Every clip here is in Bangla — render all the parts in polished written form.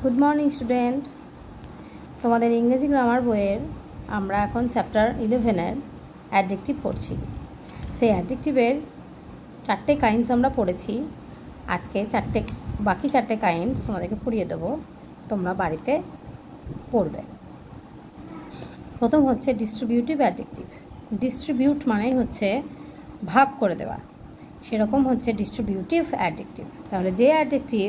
Good morning student. তোমাদের ইংরেজি গ্রামার বইয়ের আমরা এখন চ্যাপ্টার 11-এর অ্যাডজেক্টিভ পড়ছি। সেই অ্যাডজেক্টিভের 4টে কাইন্ডস আমরা পড়েছি। আজকে বাকি 4টে কাইন্ডস তোমাদেরকে পড়িয়ে দেবো, তোমরা বাড়িতে পড়বে। প্রথম হচ্ছে ডিস্ট্রিবিউটিভ অ্যাডজেক্টিভ। ডিস্ট্রিবিউট মানেই হচ্ছে ভাগ করে দেওয়া, সেরকম হচ্ছে ডিস্ট্রিবিউটিভ অ্যাডজেক্টিভ। তাহলে যে অ্যাডজেক্টিভ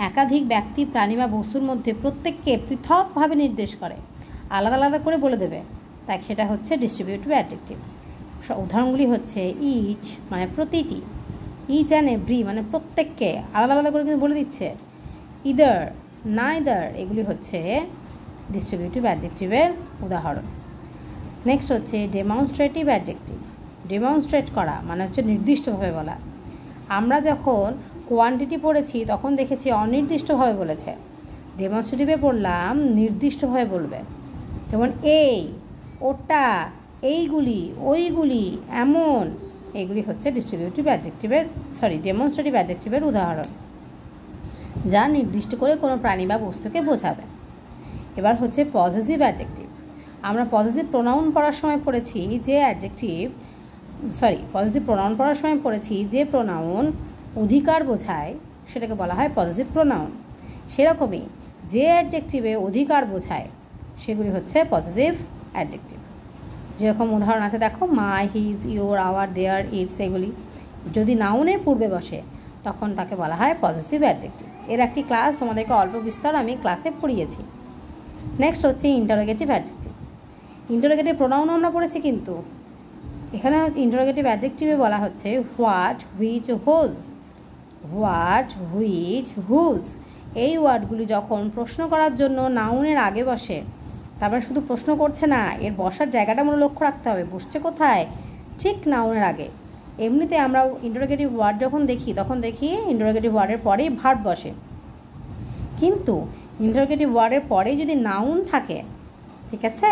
একাধিক ব্যক্তি, প্রাণী বা বস্তুর মধ্যে প্রত্যেককে পৃথকভাবে নির্দেশ করে, আলাদা আলাদা করে বলে দেবে, তাই সেটা হচ্ছে ডিস্ট্রিবিউটিভ অ্যাডজেক্টিভ। উদাহরণগুলি হচ্ছে ইচ মানে প্রতিটি, ইচ অ্যান্ড এভরি মানে প্রত্যেককে আলাদা আলাদা করে কিন্তু বলে দিচ্ছে, ইদার, নাইদার, এগুলি হচ্ছে ডিস্ট্রিবিউটিভ অ্যাডজেক্টিভের উদাহরণ। নেক্সট হচ্ছে ডেমনস্ট্রেটিভ অ্যাডজেক্টিভ। ডেমনস্ট্রেট করা মানে হচ্ছে নির্দিষ্টভাবে বলা। আমরা যখন কোয়ান্টিটি পড়েছি তখন দেখেছি অনির্দিষ্টভাবে বলেছে, ডেমনস্ট্রেটিভে পড়লাম নির্দিষ্টভাবে বলবে। যেমন এই, ওটা, এইগুলি, ওইগুলি, এমন, এগুলি হচ্ছে ডিস্ট্রিবিউটিভ অ্যাডজেক্টিভের ডেমনস্ট্রেটিভ অ্যাডজেক্টিভের উদাহরণ, যা নির্দিষ্ট করে কোনো প্রাণী বা বস্তুকে বোঝাবে। এবার হচ্ছে পজেসিভ অ্যাডজেক্টিভ। আমরা পজেসিভ প্রোনাউন পড়ার সময় পড়েছি যে প্রোনাউন অধিকার বোঝায় সেটাকে বলা হয় পজেসিভ প্রোনাউন। সেরকমই যে অ্যাডজেক্টিভে অধিকার বোঝায় সেগুলি হচ্ছে পজেসিভ অ্যাডজেক্টিভ। যেরকম উদাহরণ আছে দেখো, my, his, your, our, their, its, এগুলি যদি নাউনের পূর্বে বসে তখন তাকে বলা হয় পজেসিভ অ্যাডজেক্টিভ। এর একটি ক্লাস তোমাদেরকে অল্প বিস্তর আমি ক্লাসে পড়িয়েছি। নেক্সট হচ্ছে ইন্টারোগেটিভ অ্যাডজেক্টিভ। ইন্টারোগেটিভ প্রোনাউনও আমরা পড়েছি, কিন্তু এখানে ইন্টারোগেটিভ অ্যাডজেক্টিভে বলা হচ্ছে what, which, whose. What, which, whose এই ওয়ার্ডগুলি যখন প্রশ্ন করার জন্য নাউনের আগে বসে, তারপরে শুধু প্রশ্ন করছে না, এর বসার জায়গাটা আমরা লক্ষ্য রাখতে হবে, বসছে কোথায়, ঠিক নাউনের আগে। এমনিতে আমরা ইন্টারোগেটিভ ওয়ার্ড যখন দেখি তখন দেখি ইন্টারোগেটিভ ওয়ার্ডের পরেই ভার্ব বসে, কিন্তু ইন্টারোগেটিভ ওয়ার্ডের পরে যদি নাউন থাকে, ঠিক আছে,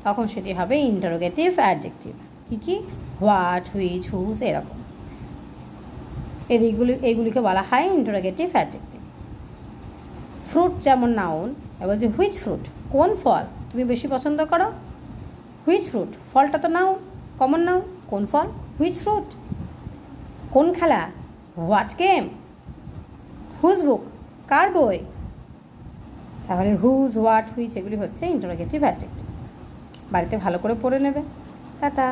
তখন সেটি হবে ইন্টারোগেটিভ অ্যাডজেক্টিভ। কি হোয়াট, হুইচ, হুজ, এরকম এইগুলিকে বলা হয় ইন্টারোগেটিভ অ্যাডজেক্টিভ। ফ্রুট যেমন নাউন, এবার যে হুইচ ফ্রুট, কোন ফল তুমি বেশি পছন্দ করো, হুইচ ফ্রুট, ফলটা তো নাউন, কমন নাউন, কোন ফল, হুইচ ফ্রুট। কোন খেলা, হোয়াট গেম। হুজ বুক, কার বই। তাহলে হুজ, হোয়াট, হুইচ এগুলি হচ্ছে ইন্টারোগেটিভ অ্যাডজেক্টিভ। বাড়িতে ভালো করে পড়ে নেবে। টাটা।